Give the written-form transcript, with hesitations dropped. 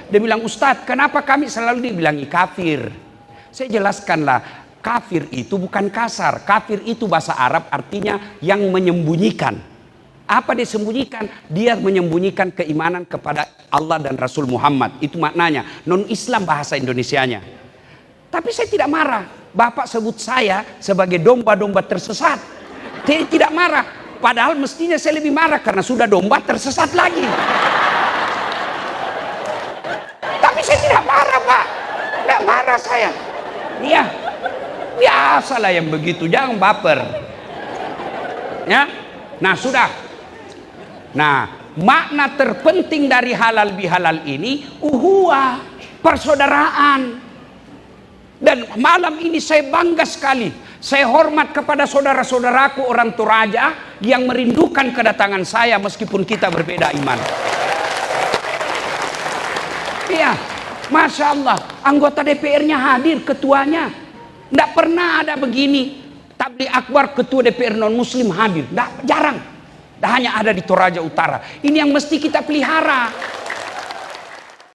Dia bilang, Ustadz, kenapa kami selalu dibilangi kafir? Saya jelaskanlah, kafir itu bukan kasar. Kafir itu bahasa Arab artinya yang menyembunyikan. Apa dia sembunyikan? Dia menyembunyikan keimanan kepada Allah dan Rasul Muhammad. Itu maknanya. Non-Islam bahasa Indonesianya. Tapi saya tidak marah. Bapak sebut saya sebagai domba-domba tersesat. Saya tidak marah. Padahal mestinya saya lebih marah karena sudah domba tersesat lagi. Tapi saya tidak marah, Pak. Tidak marah saya. Iya. Biasalah yang begitu. Jangan baper. Ya. Nah, sudah. Nah, makna terpenting dari halal bihalal ini uhuwah, persaudaraan. Dan malam ini saya bangga sekali. Saya hormat kepada saudara-saudaraku orang Toraja yang merindukan kedatangan saya meskipun kita berbeda iman. Iya, Masya Allah, anggota DPR-nya hadir, ketuanya. Tidak pernah ada begini. Tabligh Akbar ketua DPR non-muslim hadir. Jarang. Hanya ada di Toraja Utara. Ini yang mesti kita pelihara.